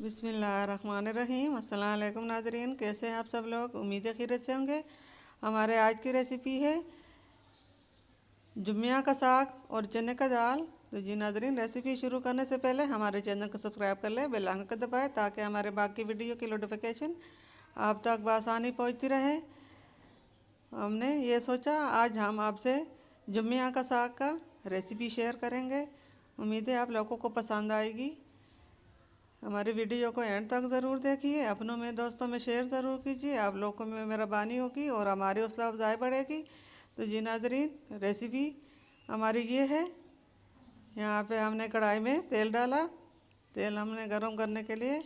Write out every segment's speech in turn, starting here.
बिस्मिल्लाहिर्रहमानिर्रहीम। अस्सलाम वालेकुम नाज़रीन, कैसे हैं आप सब लोग। उम्मीद है खैरियत से होंगे। हमारे आज की रेसिपी है जुम्मिया का साग और चने का दाल। तो जी नाज़रीन, रेसिपी शुरू करने से पहले हमारे चैनल को सब्सक्राइब कर लें, बेल आइकन को दबाएं ताकि हमारे बाकी वीडियो की नोटिफिकेशन आप तक बआसानी पहुंचती रहे। हमने ये सोचा आज हम आपसे जुम्मिया का साग का रेसिपी शेयर करेंगे। उम्मीद है आप लोगों को पसंद आएगी। हमारी वीडियो को एंड तक ज़रूर देखिए, अपनों में दोस्तों में शेयर ज़रूर कीजिए। आप लोगों में मेहरबानी होगी और हमारी हौसला अफजाई बढ़ेगी। तो जी नाज़रीन, रेसिपी हमारी ये है। यहाँ पे हमने कढ़ाई में तेल डाला। तेल हमने गरम करने के लिए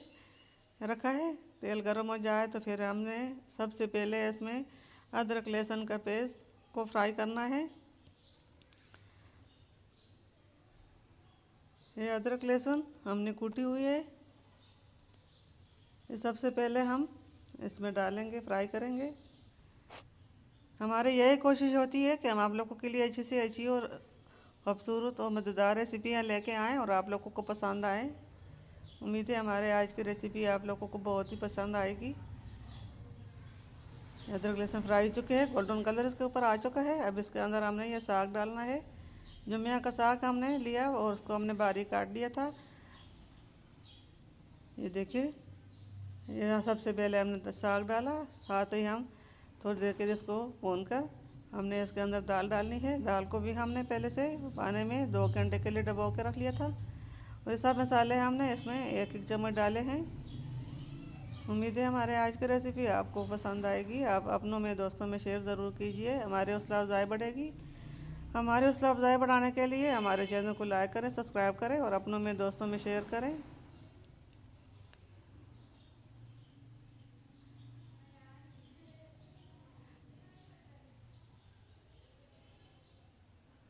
रखा है। तेल गरम हो जाए तो फिर हमने सबसे पहले इसमें अदरक लहसुन का पेस्ट को फ्राई करना है। ये अदरक लहसुन हमने कूटी हुई है। ये सबसे पहले हम इसमें डालेंगे, फ्राई करेंगे। हमारी यही कोशिश होती है कि हम आप लोगों के लिए अच्छी से अच्छी और खूबसूरत और मज़ेदार रेसिपियाँ लेके आएँ और आप लोगों को पसंद आए। उम्मीद है हमारे आज की रेसिपी आप लोगों को बहुत ही पसंद आएगी। अदरक लहसुन फ्राई चुके हैं, गोल्डन कलर इसके ऊपर आ चुका है। अब इसके अंदर हमने ये साग डालना है। जुम्मिया का साग हमने लिया और उसको हमने बारीक काट दिया था। ये देखिए, यह सबसे पहले हमने साग डाला, साथ ही हम थोड़ी देर के लिए इसको भून कर हमने इसके अंदर दाल डालनी है। दाल को भी हमने पहले से पानी में 2 घंटे के लिए डबो के रख लिया था। और ये सब मसाले हमने इसमें एक एक चम्मच डाले हैं। उम्मीद है हमारे आज की रेसिपी आपको पसंद आएगी। आप अपनों में दोस्तों में शेयर ज़रूर कीजिए, हमारी हौसला अफजाई बढ़ेगी। हमारी हौसला अफजाई बढ़ाने के लिए हमारे चैनल को लाइक करें, सब्सक्राइब करें और अपनों में दोस्तों में शेयर करें।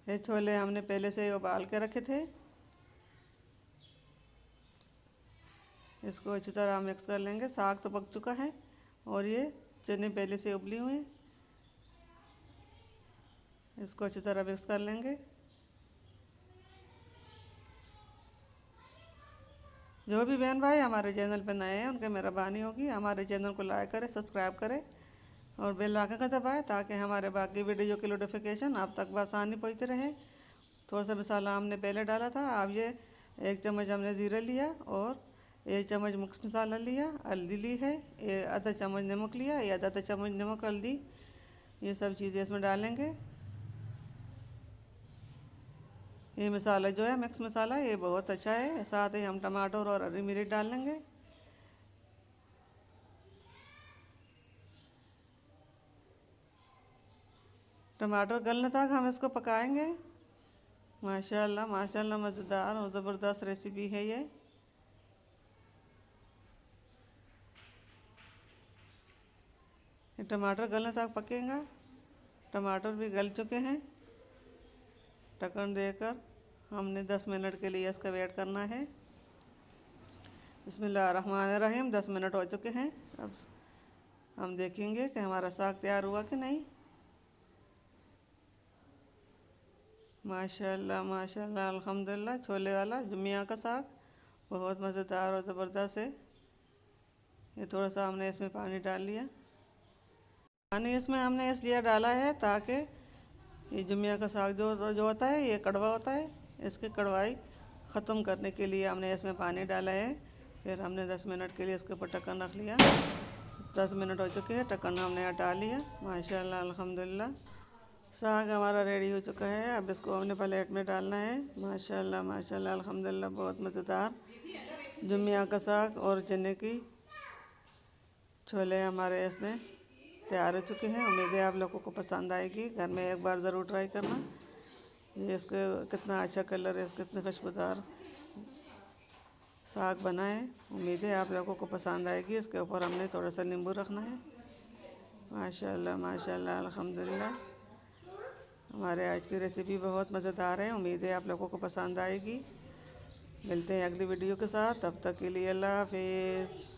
ये छोले हमने पहले से उबाल के रखे थे। इसको अच्छी तरह मिक्स कर लेंगे। साग तो पक चुका है और ये चने पहले से उबली हुई हैं। इसको अच्छी तरह मिक्स कर लेंगे। जो भी बहन भाई हमारे चैनल पर नए हैं उनके मेहरबानी होगी, हमारे चैनल को लाइक करें, सब्सक्राइब करें और बेल आइकन का दबाएं ताकि हमारे बाकी वीडियो की नोटिफिकेशन आप तक बआसानी पहुंचती रहे। थोड़ा सा मसाला हमने पहले डाला था। अब ये 1 चम्मच हमने ज़ीरा लिया और 1 चम्मच मिक्स मसाला लिया, हल्दी ली है, ये आधा चम्मच नमक लिया, या आधा चम्मच नमक हल्दी, ये सब चीज़ें इसमें डालेंगे। ये मसाला जो है मिक्स मसाला ये बहुत अच्छा है। साथ ही हम टमाटर और हरी मिर्च डाल लेंगे। टमाटर गलने तक हम इसको पकाएंगे। माशाल्लाह माशाल्लाह, मज़ेदार और ज़बरदस्त रेसिपी है ये। टमाटर गलने तक पकेगा। टमाटर भी गल चुके हैं। ढक्कन देकर हमने 10 मिनट के लिए इसका वेट करना है। बिस्मिल्लाहिर्रहमानिर्रहीम। 10 मिनट हो चुके हैं। अब हम देखेंगे कि हमारा साग तैयार हुआ कि नहीं। माशाल्लाह माशाल्लाह, अल्हम्दुलिल्लाह, छोले वाला जुम्मिया का साग बहुत मज़ेदार और ज़बरदस्त है। ये थोड़ा सा हमने इसमें पानी डाल लिया। पानी इसमें हमने इसलिए डाला है ताकि ये जुम्मिया का साग जो होता है ये कड़वा होता है। इसकी कड़वाई ख़त्म करने के लिए हमने इसमें पानी डाला है। फिर हमने 10 मिनट के लिए इसके ऊपर ढक्कन रख लिया। 10 मिनट हो चुके हैं, ढक्कन हमने हटा लिया। माशाल्लाह अल्हम्दुलिल्लाह, साग हमारा रेडी हो चुका है। अब इसको हमने प्लेट में डालना है। माशाल्लाह माशाल्लाह अल्हम्दुलिल्लाह, बहुत मज़ेदार जुम्मिया का साग और चने की छोले हमारे इसमें तैयार हो चुके हैं। उम्मीद है आप लोगों को पसंद आएगी। घर में एक बार ज़रूर ट्राई करना। ये इसका कितना अच्छा कलर है, कितने खुशबूदार साग बना है। उम्मीद है आप लोगों को पसंद आएगी। इसके ऊपर हमने थोड़ा सा नींबू रखना है। माशाल्लाह माशाल्लाह अल्हम्दुलिल्लाह, हमारे आज की रेसिपी बहुत मज़ेदार है। उम्मीद है आप लोगों को पसंद आएगी। मिलते हैं अगली वीडियो के साथ, तब तक के लिए अल्लाह हाफिज़।